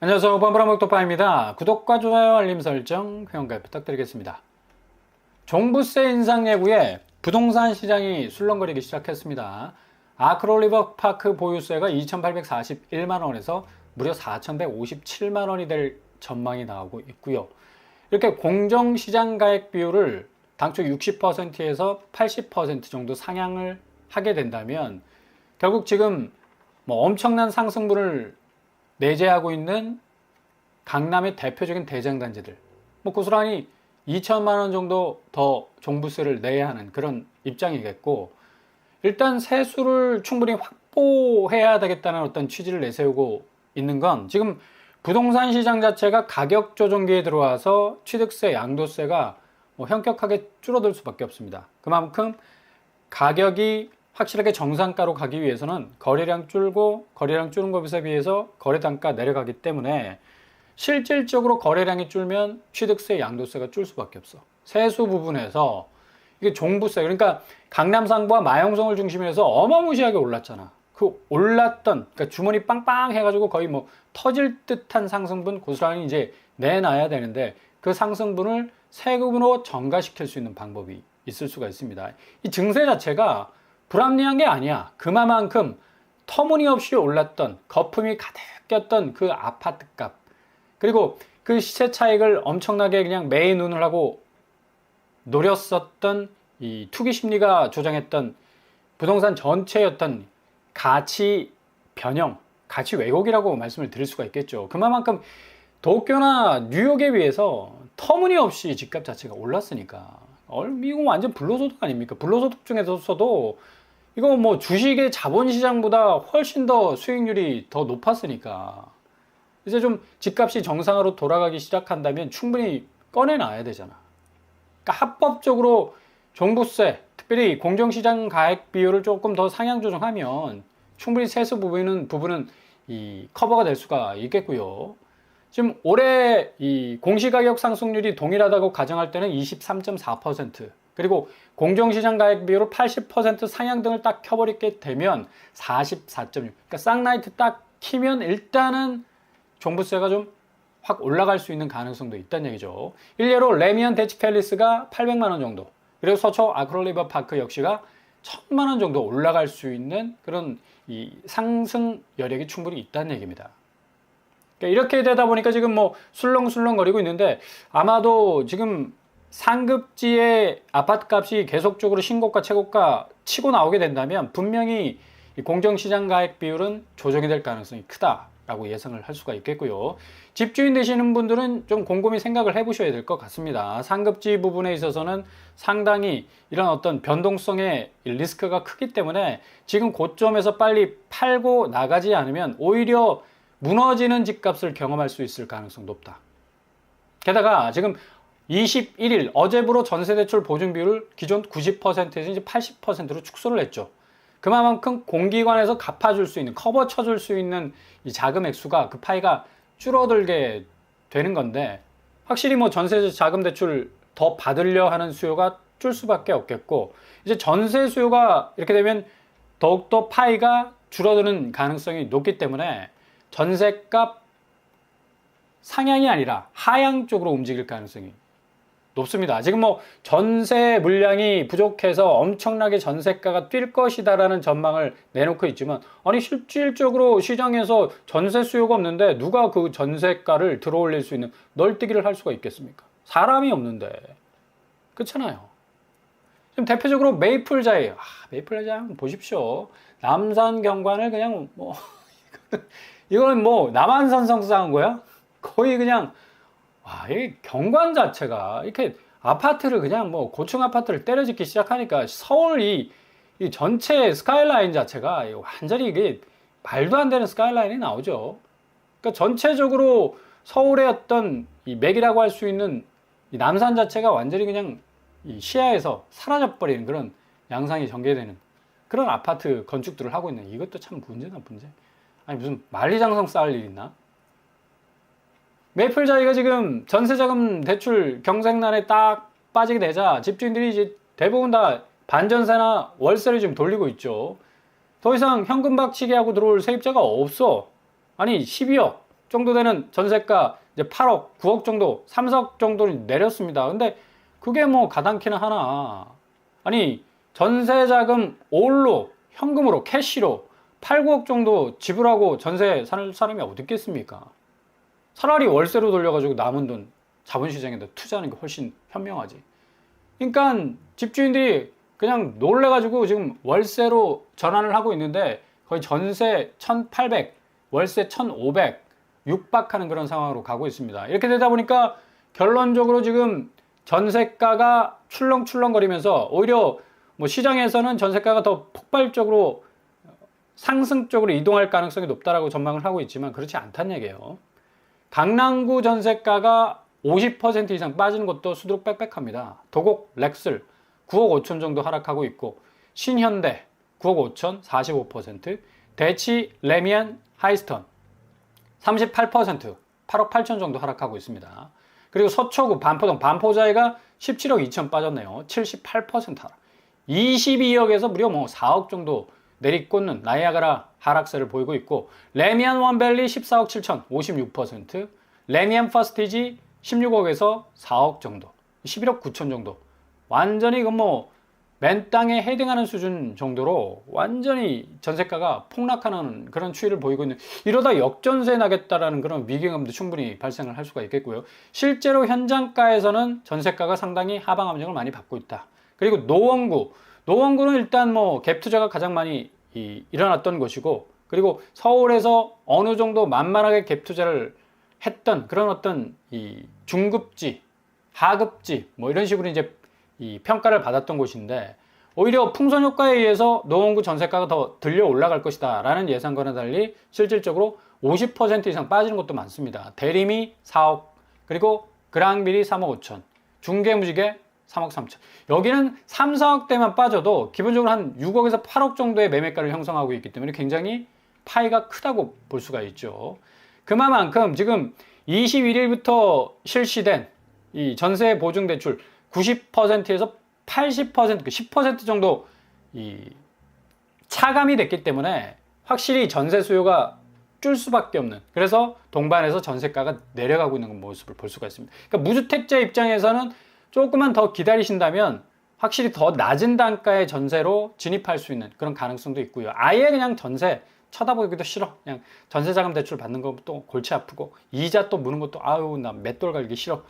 안녕하세요. 범브라목토파입니다. 구독과 좋아요, 알림 설정, 회원가입 부탁드리겠습니다. 종부세 인상 예고에 부동산 시장이 술렁거리기 시작했습니다. 아크롤리버 파크 보유세가 2,841만원에서 무려 4,157만원이 될 전망이 나오고 있고요. 이렇게 공정시장 가액 비율을 당초 60%에서 80% 정도 상향을 하게 된다면 결국 지금 엄청난 상승분을 내재하고 있는 강남의 대표적인 대장단지들 고스란히 2천만 원 정도 더 종부세를 내야 하는 그런 입장이겠고, 일단 세수를 충분히 확보해야 되겠다는 어떤 취지를 내세우고 있는 건, 지금 부동산 시장 자체가 가격 조정기에 들어와서 취득세, 양도세가 현격하게 줄어들 수밖에 없습니다. 그만큼 가격이 확실하게 정상가로 가기 위해서는 거래량 줄고, 거래량 줄은 것에 비해서 거래 단가 내려가기 때문에 실질적으로 거래량이 줄면 취득세, 양도세가 줄 수밖에 없어. 세수 부분에서 이게 종부세, 그러니까 강남 상부와 마용성을 중심으로 해서 어마무시하게 올랐잖아. 그 올랐던, 그러니까 주머니 빵빵 해가지고 거의 터질 듯한 상승분 고스란히 이제 내놔야 되는데, 그 상승분을 세금으로 전가시킬 수 있는 방법이 있을 수가 있습니다. 이 증세 자체가 불합리한 게 아니야. 그만큼 터무니없이 올랐던, 거품이 가득 꼈던 그 아파트 값, 그리고 그 시세 차익을 엄청나게 그냥 매의 눈을 하고 노렸었던 이 투기 심리가 조장했던 부동산 전체였던 가치 변형, 가치 왜곡이라고 말씀을 드릴 수가 있겠죠. 그만큼 도쿄나 뉴욕에 비해서 터무니없이 집값 자체가 올랐으니까. 이거 완전 불로소득 아닙니까? 불로소득 중에서도 이거 주식의 자본시장보다 훨씬 더 수익률이 더 높았으니까 이제 좀 집값이 정상으로 돌아가기 시작한다면 충분히 꺼내놔야 되잖아. 그러니까 합법적으로 종부세, 특별히 공정시장 가액 비율을 조금 더 상향 조정하면 충분히 세수 부분은 이 커버가 될 수가 있겠고요. 지금 올해 이 공시가격 상승률이 동일하다고 가정할 때는 23.4%, 그리고 공정시장 가액 비율을 80% 상향 등을 딱 켜버리게 되면 44.6%. 그러니까 쌍라이트 딱 키면 일단은 종부세가 좀 확 올라갈 수 있는 가능성도 있다는 얘기죠. 일례로 레미안 대치 팰리스가 800만 원 정도, 그리고 서초 아크롤리버 파크 역시가 1000만 원 정도 올라갈 수 있는 그런 이 상승 여력이 충분히 있다는 얘기입니다. 그러니까 이렇게 되다 보니까 지금 술렁술렁거리고 있는데, 아마도 지금 상급지의 아파트 값이 계속적으로 신고가 최고가 치고 나오게 된다면 분명히 공정시장 가액 비율은 조정이 될 가능성이 크다라고 예상을 할 수가 있겠고요. 집주인 되시는 분들은 좀 곰곰이 생각을 해보셔야 될 것 같습니다. 상급지 부분에 있어서는 상당히 이런 어떤 변동성의 리스크가 크기 때문에 지금 고점에서 빨리 팔고 나가지 않으면 오히려 무너지는 집값을 경험할 수 있을 가능성이 높다. 게다가 지금 21일 어제부로 전세대출 보증 비율을 기존 90%에서 이제 80%로 축소를 했죠. 그만큼 공기관에서 갚아줄 수 있는, 커버 쳐줄 수 있는 이 자금 액수가, 그 파이가 줄어들게 되는 건데, 확실히 전세 자금 대출 더 받으려 하는 수요가 줄 수밖에 없겠고, 이제 전세 수요가 이렇게 되면 더욱더 파이가 줄어드는 가능성이 높기 때문에 전세값 상향이 아니라 하향 쪽으로 움직일 가능성이 높습니다. 지금 전세 물량이 부족해서 엄청나게 전세가가 뛸 것이다라는 전망을 내놓고 있지만, 아니 실질적으로 시장에서 전세 수요가 없는데 누가 그 전세가를 들어올릴 수 있는 널뛰기를 할 수가 있겠습니까? 사람이 없는데. 그렇잖아요. 지금 대표적으로 메이플자이, 메이플자이 한번 보십시오. 남산 경관을 그냥 이거는 남한산성 쌓은 거야? 거의 그냥 이 경관 자체가 이렇게 아파트를 그냥 고층 아파트를 때려짓기 시작하니까 서울 이 전체 스카이라인 자체가 완전히 이게 말도 안 되는 스카이라인이 나오죠. 그러니까 전체적으로 서울의 어떤 이 맥이라고 할 수 있는 이 남산 자체가 완전히 그냥 이 시야에서 사라져버리는 그런 양상이 전개되는 그런 아파트 건축들을 하고 있는, 이것도 참 문제다, 문제. 아니 무슨 만리장성 쌓을 일 있나? 메이플자이가 지금 전세자금 대출 경색난에 딱 빠지게 되자 집주인들이 이제 대부분 다 반전세나 월세를 지금 돌리고 있죠. 더 이상 현금 박치기 하고 들어올 세입자가 없어. 아니 12억, 정도 되는 전세가 이제 8억, 9억 정도, 3억 정도는 내렸습니다. 근데 그게 뭐 가당키는 하나. 아니, 전세자금 올로, 현금으로, 캐시로 8, 9억 정도 지불하고 전세 살 사람이 어디 있겠습니까? 차라리 월세로 돌려가지고 남은 돈 자본시장에다 투자하는 게 훨씬 현명하지. 그러니까 집주인들이 그냥 놀래가지고 지금 월세로 전환을 하고 있는데 거의 전세 1,800, 월세 1,500 육박하는 그런 상황으로 가고 있습니다. 이렇게 되다 보니까 결론적으로 지금 전세가가 출렁출렁거리면서 오히려 뭐 시장에서는 전세가가 더 폭발적으로 상승적으로 이동할 가능성이 높다라고 전망을 하고 있지만 그렇지 않다는 얘기예요. 강남구 전세가가 50% 이상 빠지는 것도 수두룩 빽빽합니다. 도곡 렉슬 9억 5천 정도 하락하고 있고, 신현대 9억 5천 45%, 대치 레미안 하이스턴 38% 8억 8천 정도 하락하고 있습니다. 그리고 서초구 반포동 반포자이가 17억 2천 빠졌네요. 78% 하락. 22억에서 무려 뭐 4억 정도 내리꽂는 나이아가라 하락세를 보이고 있고, 레미안 원밸리 14억 7천 56%, 레미안 퍼스티지 16억에서 4억 정도, 11억 9천 정도. 완전히 이건 뭐 맨땅에 헤딩하는 수준 정도로 완전히 전세가가 폭락하는 그런 추이를 보이고 있는, 이러다 역전세 나겠다라는 그런 위기감도 충분히 발생을 할 수가 있겠고요. 실제로 현장가에서는 전세가가 상당히 하방 압력을 많이 받고 있다. 그리고 노원구는 일단 뭐 갭 투자가 가장 많이 일어났던 곳이고, 그리고 서울에서 어느 정도 만만하게 갭 투자를 했던 그런 어떤 이 중급지, 하급지 뭐 이런 식으로 이제 이 평가를 받았던 곳인데, 오히려 풍선 효과에 의해서 노원구 전세가가 더 들려 올라갈 것이다 라는 예상과는 달리 실질적으로 50% 이상 빠지는 것도 많습니다. 대림이 4억, 그리고 그랑빌이 3억 5천, 중계무지개 3억 3천. 여기는 3, 4억대만 빠져도 기본적으로 한 6억에서 8억 정도의 매매가를 형성하고 있기 때문에 굉장히 파이가 크다고 볼 수가 있죠. 그만큼 지금 21일부터 실시된 이 전세 보증 대출 90%에서 80%, 10% 정도 이 차감이 됐기 때문에 확실히 전세 수요가 줄 수밖에 없는, 그래서 동반해서 전세가가 내려가고 있는 모습을 볼 수가 있습니다. 그러니까 무주택자 입장에서는 조금만 더 기다리신다면 확실히 더 낮은 단가의 전세로 진입할 수 있는 그런 가능성도 있고요. 아예 그냥 전세 쳐다보기도 싫어, 그냥 전세자금 대출 받는 것도 골치 아프고 이자 또 무는 것도 아유 나 맷돌 갈기 싫어,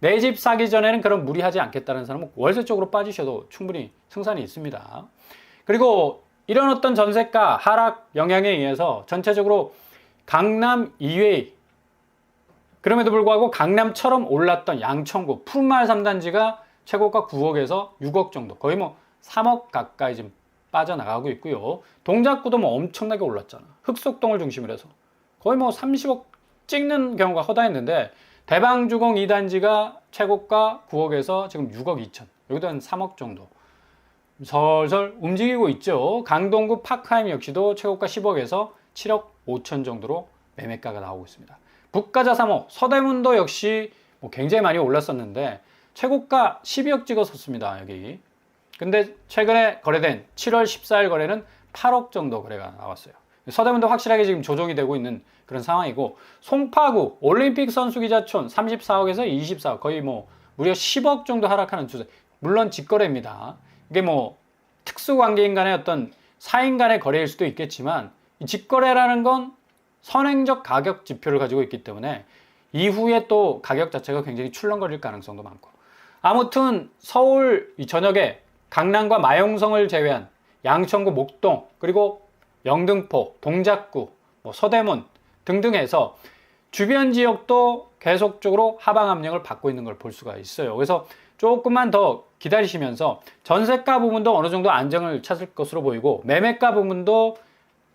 내 집 사기 전에는 그런 무리하지 않겠다는 사람은 월세 쪽으로 빠지셔도 충분히 승산이 있습니다. 그리고 이런 어떤 전세가 하락 영향에 의해서 전체적으로 강남 이외의, 그럼에도 불구하고 강남처럼 올랐던 양천구 푸른마을 3단지가 최고가 9억에서 6억 정도, 거의 뭐 3억 가까이 지금 빠져나가고 있고요. 동작구도 뭐 엄청나게 올랐잖아. 흑석동을 중심으로 해서 거의 뭐 30억 찍는 경우가 허다했는데, 대방주공 2단지가 최고가 9억에서 지금 6억 2천, 여기도 한 3억 정도 설설 움직이고 있죠. 강동구 파크하임 역시도 최고가 10억에서 7억 5천 정도로 매매가가 나오고 있습니다. 북가자 3호 서대문도 역시 뭐 굉장히 많이 올랐었는데 최고가 12억 찍었었습니다, 여기. 근데 최근에 거래된 7월 14일 거래는 8억 정도 거래가 나왔어요. 서대문도 확실하게 지금 조정이 되고 있는 그런 상황이고, 송파구 올림픽 선수기자촌 34억에서 24억, 거의 뭐 무려 10억 정도 하락하는 추세. 물론 직거래입니다. 이게 뭐 특수관계인 간의 어떤 사인 간의 거래일 수도 있겠지만, 이 직거래라는 건 선행적 가격 지표를 가지고 있기 때문에 이후에 또 가격 자체가 굉장히 출렁거릴 가능성도 많고, 아무튼 서울 이 전역에 강남과 마용성을 제외한 양천구 목동, 그리고 영등포, 동작구, 뭐 서대문 등등 해서 주변 지역도 계속적으로 하방 압력을 받고 있는 걸 볼 수가 있어요. 그래서 조금만 더 기다리시면서 전세가 부분도 어느 정도 안정을 찾을 것으로 보이고, 매매가 부분도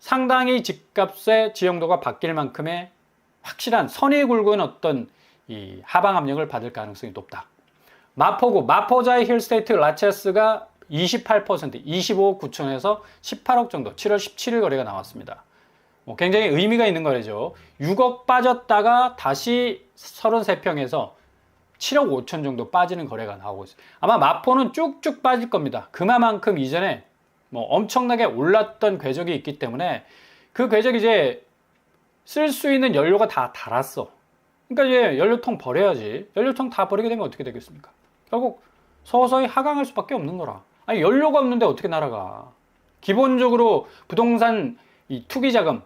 상당히 집값의 지형도가 바뀔 만큼의 확실한 선이 굵은 어떤 이 하방 압력을 받을 가능성이 높다. 마포구 마포자이 힐스테이트 라체스가 28%, 25억 9천에서 18억 정도, 7월 17일 거래가 나왔습니다. 굉장히 의미가 있는 거래죠. 6억 빠졌다가 다시 33평에서 7억 5천 정도 빠지는 거래가 나오고 있어요. 아마 마포는 쭉쭉 빠질 겁니다. 그만큼 이전에 뭐 엄청나게 올랐던 궤적이 있기 때문에 그 궤적이 이제 쓸 수 있는 연료가 다 닳았어. 그러니까 이제 연료통 버려야지. 연료통 다 버리게 되면 어떻게 되겠습니까? 결국 서서히 하강할 수밖에 없는 거라. 아니 연료가 없는데 어떻게 날아가? 기본적으로 부동산 이 투기 자금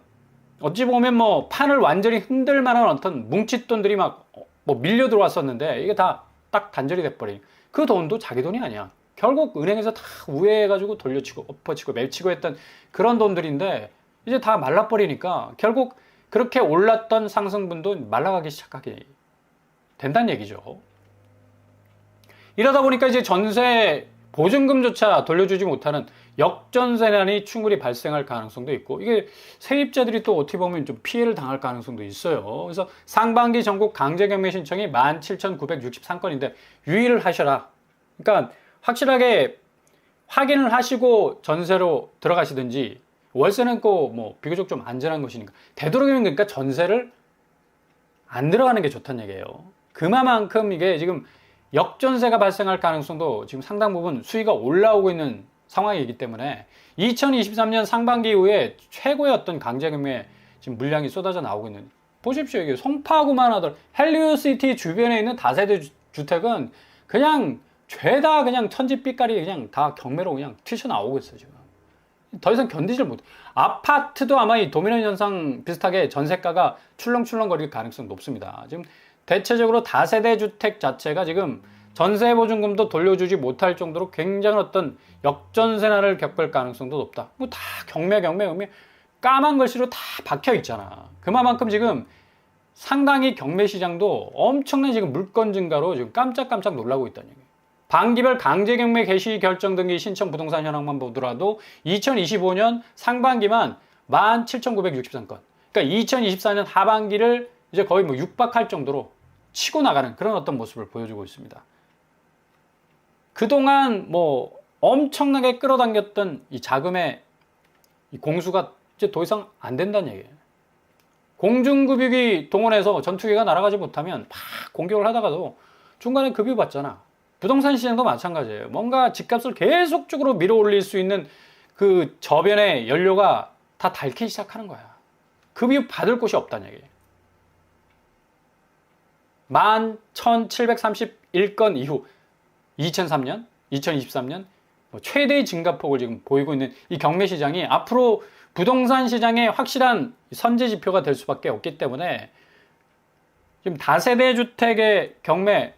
어찌 보면 뭐 판을 완전히 흔들 만한 어떤 뭉칫돈들이 막 뭐 밀려 들어왔었는데 이게 다 딱 단절이 돼버린 그 돈도 자기 돈이 아니야. 결국 은행에서 다 우회해가지고 돌려치고 엎어치고 멜치고 했던 그런 돈들인데 이제 다 말라버리니까 결국 그렇게 올랐던 상승분도 말라가기 시작하게 된다는 얘기죠. 이러다 보니까 이제 전세 보증금조차 돌려주지 못하는 역전세난이 충분히 발생할 가능성도 있고, 이게 세입자들이 또 어떻게 보면 좀 피해를 당할 가능성도 있어요. 그래서 상반기 전국 강제경매 신청이 17,963건인데 유의를 하셔라. 그러니까 확실하게 확인을 하시고 전세로 들어가시든지, 월세는 꼭 뭐 비교적 좀 안전한 것이니까 되도록이면 그러니까 전세를 안 들어가는 게 좋다는 얘기예요. 그만큼 이게 지금 역전세가 발생할 가능성도 지금 상당 부분 수위가 올라오고 있는 상황이기 때문에 2023년 상반기 이후에 최고의 어떤 강제경매 지금 물량이 쏟아져 나오고 있는, 보십시오. 이게 송파구만 하더라도 헬리오시티 주변에 있는 다세대 주택은 그냥 죄다 그냥 천지빛깔이 그냥 다 경매로 그냥 튀쳐나오고 있어요. 지금 더 이상 견디질 못해. 아파트도 아마 이 도미노 현상 비슷하게 전세가가 출렁출렁거릴 가능성이 높습니다. 지금 대체적으로 다세대 주택 자체가 지금 전세 보증금도 돌려주지 못할 정도로 굉장한 어떤 역전세난을 겪을 가능성도 높다. 뭐 다 경매 까만 글씨로 다 박혀 있잖아. 그만큼 지금 상당히 경매 시장도 엄청난 지금 물건 증가로 지금 깜짝깜짝 놀라고 있다는 얘기예요. 반기별 강제경매 개시 결정 등기 신청 부동산 현황만 보더라도 2025년 상반기만 17,963건. 그러니까 2024년 하반기를 이제 거의 뭐 육박할 정도로 치고 나가는 그런 어떤 모습을 보여주고 있습니다. 그동안 뭐 엄청나게 끌어당겼던 이 자금의 이 공수가 이제 더 이상 안 된다는 얘기예요. 공중급유기 동원해서 전투기가 날아가지 못하면 막 공격을 하다가도 중간에 급유 받잖아. 부동산 시장도 마찬가지예요. 뭔가 집값을 계속적으로 밀어 올릴 수 있는 그 저변의 연료가 다 닳기 시작하는 거야. 급유 받을 곳이 없다는 얘기예요. 11,731건 이후 2003년, 2023년 최대의 증가폭을 지금 보이고 있는 이 경매 시장이 앞으로 부동산 시장의 확실한 선제 지표가 될 수밖에 없기 때문에 지금 다세대 주택의 경매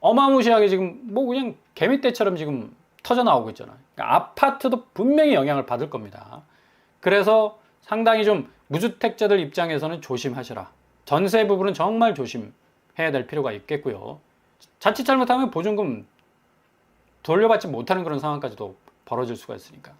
어마무시하게 지금 뭐 그냥 개미떼처럼 지금 터져 나오고 있잖아요. 그러니까 아파트도 분명히 영향을 받을 겁니다. 그래서 상당히 좀 무주택자들 입장에서는 조심하셔라. 전세 부분은 정말 조심해야 될 필요가 있겠고요. 자칫 잘못하면 보증금 돌려받지 못하는 그런 상황까지도 벌어질 수가 있으니까.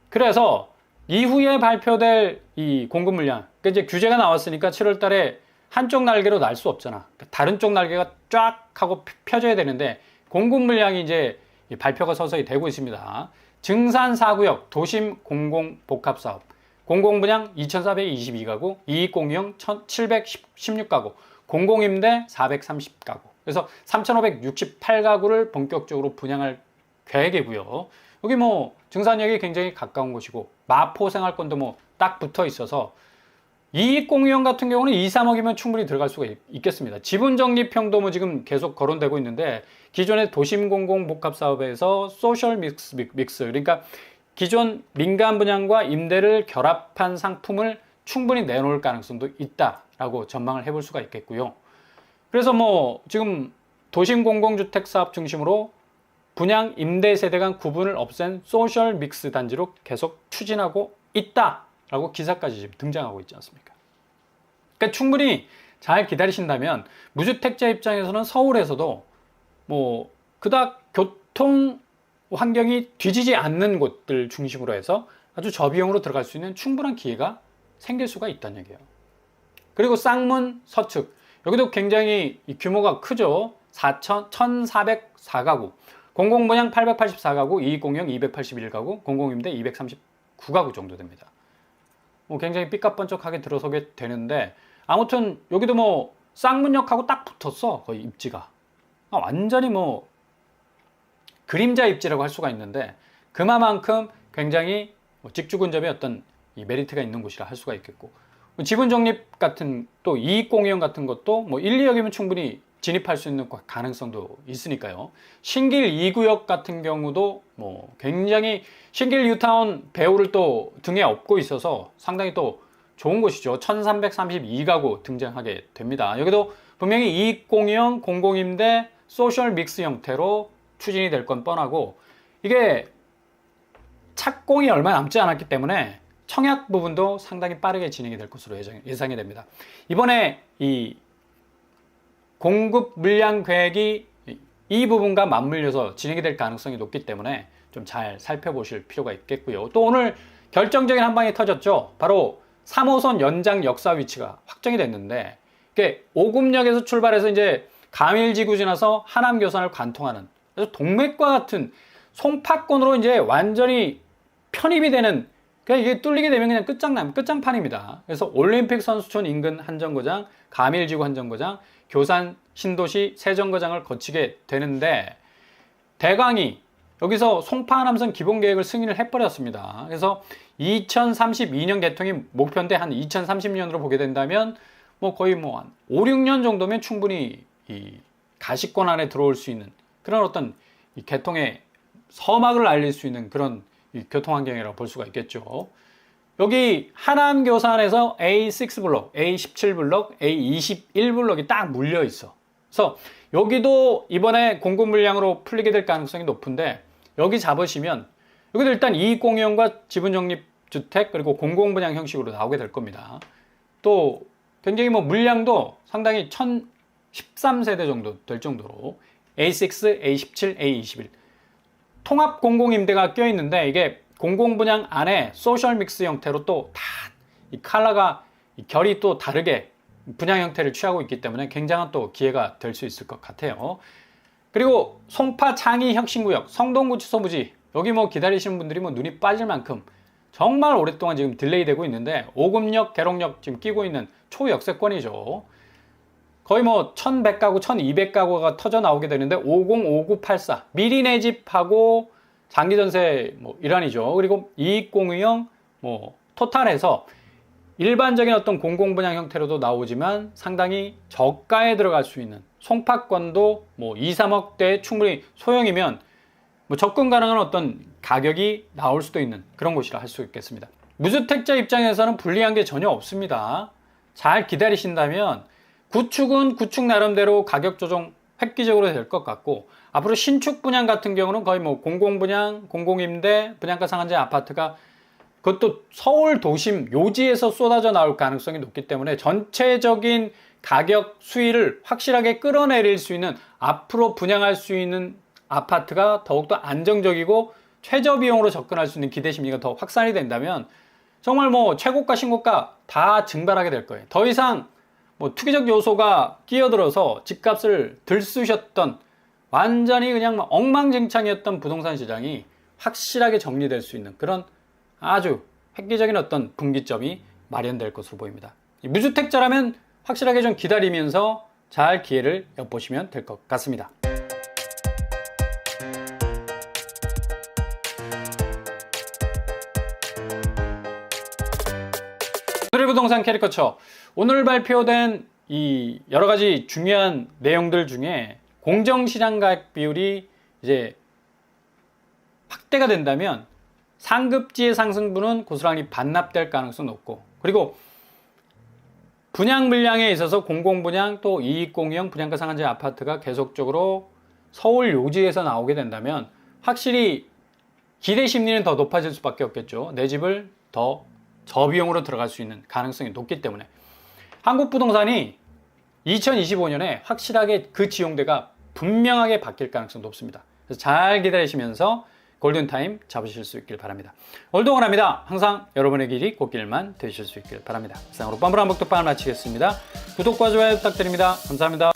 그래서 이후에 발표될 이 공급 물량, 그러니까 이제 규제가 나왔으니까 7월 달에 한쪽 날개로 날 수 없잖아. 다른 쪽 날개가 쫙 하고 펴져야 되는데 공급 물량이 이제 발표가 서서히 되고 있습니다. 증산 4구역 도심 공공 복합 사업 공공분양 2,422가구, 이익공유형 1,716가구, 공공임대 430가구. 그래서 3,568가구를 본격적으로 분양할 계획이고요. 여기 뭐 증산역이 굉장히 가까운 곳이고 마포 생활권도 뭐 딱 붙어 있어서 이익공유형 같은 경우는 2, 3억이면 충분히 들어갈 수가 있겠습니다. 지분적립형도 뭐 지금 계속 거론되고 있는데 기존의 도심공공복합사업에서 소셜 믹스 그러니까 기존 민간 분양과 임대를 결합한 상품을 충분히 내놓을 가능성도 있다라고 전망을 해볼 수가 있겠고요. 그래서 뭐 지금 도심공공주택 사업 중심으로 분양 임대 세대 간 구분을 없앤 소셜 믹스 단지로 계속 추진하고 있다라고 기사까지 지금 등장하고 있지 않습니까? 그러니까 충분히 잘 기다리신다면 무주택자 입장에서는 서울에서도 뭐 그닥 교통 환경이 뒤지지 않는 곳들 중심으로 해서 아주 저비용으로 들어갈 수 있는 충분한 기회가 생길 수가 있다는 얘기예요. 그리고 쌍문 서측 여기도 굉장히 규모가 크죠. 1,404가구, 공공분양 884가구, 이익공유형 281가구, 공공임대 239가구 정도 됩니다. 뭐 굉장히 삐까뻔쩍하게 들어서게 되는데 아무튼 여기도 뭐 쌍문역하고 딱 붙었어. 거의 입지가 완전히 뭐 그림자 입지라고 할 수가 있는데 그만큼 굉장히 직주 근접의 어떤 이 메리트가 있는 곳이라 할 수가 있겠고, 지분 적립 같은 또 이익 공유형 같은 것도 뭐 1, 2억이면 충분히 진입할 수 있는 가능성도 있으니까요. 신길 2구역 같은 경우도 뭐 굉장히 신길 뉴타운 배우를 또 등에 업고 있어서 상당히 또 좋은 곳이죠. 1332가구 등장하게 됩니다. 여기도 분명히 이익 공유형, 공공임대, 소셜 믹스 형태로 추진이 될 건 뻔하고, 이게 착공이 얼마 남지 않았기 때문에 청약 부분도 상당히 빠르게 진행이 될 것으로 예상이 됩니다. 이번에 이 공급 물량 계획이 이 부분과 맞물려서 진행이 될 가능성이 높기 때문에 좀 잘 살펴보실 필요가 있겠고요. 또 오늘 결정적인 한 방이 터졌죠. 바로 3호선 연장 역사 위치가 확정이 됐는데, 이게 오금역에서 출발해서 이제 가밀지구 지나서 하남교산을 관통하는, 그래서 동맥과 같은 송파권으로 이제 완전히 편입이 되는, 그냥 이게 뚫리게 되면 그냥 끝장판입니다. 그래서 올림픽 선수촌 인근 한정거장, 가밀지구 한정거장, 교산 신도시 세정거장을 거치게 되는데, 대강이 여기서 송파 하남선 기본계획을 승인을 해버렸습니다. 그래서 2032년 개통이 목표인데 한 2030년으로 보게 된다면 뭐 거의 뭐 한 5, 6년 정도면 충분히 이 가시권 안에 들어올 수 있는 그런 어떤 이 개통의 서막을 알릴 수 있는 그런 이 교통 환경이라고 볼 수가 있겠죠. 여기 하남교산에서 A6블록, A17블록, A21블록이 딱 물려 있어. 그래서 여기도 이번에 공급 물량으로 풀리게 될 가능성이 높은데, 여기 잡으시면 여기도 일단 이익공유형과 지분적립주택 그리고 공공분양 형식으로 나오게 될 겁니다. 또 굉장히 뭐 물량도 상당히 1013세대 정도 될 정도로 A6, A17, A21 통합 공공임대가 껴있는데, 이게 공공분양 안에 소셜 믹스 형태로 또 다 이 컬러가 이 결이 또 다르게 분양 형태를 취하고 있기 때문에 굉장한 또 기회가 될 수 있을 것 같아요. 그리고 송파 창의 혁신구역, 성동구치소 부지, 여기 뭐 기다리시는 분들이 뭐 눈이 빠질 만큼 정말 오랫동안 지금 딜레이 되고 있는데, 오금역, 계룡역 지금 끼고 있는 초역세권이죠. 거의 뭐 1100가구, 1200가구가 터져 나오게 되는데 505984 미리 내 집하고 장기전세 뭐 일환이죠. 그리고 이익공유형 뭐 토탈해서 일반적인 어떤 공공분양 형태로도 나오지만 상당히 저가에 들어갈 수 있는 송파권도 뭐 2, 3억대 충분히 소형이면 뭐 접근 가능한 어떤 가격이 나올 수도 있는 그런 곳이라 할 수 있겠습니다. 무주택자 입장에서는 불리한 게 전혀 없습니다. 잘 기다리신다면 구축은 구축 나름대로 가격 조정 획기적으로 될 것 같고, 앞으로 신축 분양 같은 경우는 거의 뭐 공공분양, 공공임대, 분양가 상한제 아파트가 그것도 서울 도심 요지에서 쏟아져 나올 가능성이 높기 때문에 전체적인 가격 수위를 확실하게 끌어내릴 수 있는, 앞으로 분양할 수 있는 아파트가 더욱더 안정적이고 최저 비용으로 접근할 수 있는 기대 심리가 더 확산이 된다면 정말 뭐 최고가 신고가 다 증발하게 될 거예요. 더 이상 뭐 투기적 요소가 끼어들어서 집값을 들쑤셨던, 완전히 그냥 막 엉망진창이었던 부동산 시장이 확실하게 정리될 수 있는 그런 아주 획기적인 어떤 분기점이 마련될 것으로 보입니다. 무주택자라면 확실하게 좀 기다리면서 잘 기회를 엿보시면 될 것 같습니다. 오늘의 부동산 캐리커처, 오늘 발표된 이 여러 가지 중요한 내용들 중에 공정시장 가액 비율이 이제 확대가 된다면 상급지의 상승분은 고스란히 반납될 가능성이 높고, 그리고 분양 물량에 있어서 공공분양 또 이익공유형 분양가 상한제 아파트가 계속적으로 서울 요지에서 나오게 된다면 확실히 기대 심리는 더 높아질 수밖에 없겠죠. 내 집을 더 저비용으로 들어갈 수 있는 가능성이 높기 때문에 한국부동산이 2025년에 확실하게 그 지용대가 분명하게 바뀔 가능성이 높습니다. 그래서 잘 기다리시면서 골든타임 잡으실 수 있길 바랍니다. 오늘도 응원합니다. 항상 여러분의 길이 꽃길만 되실 수 있길 바랍니다. 이상으로 뻔뻔한 복덕방을 마치겠습니다. 구독과 좋아요 부탁드립니다. 감사합니다.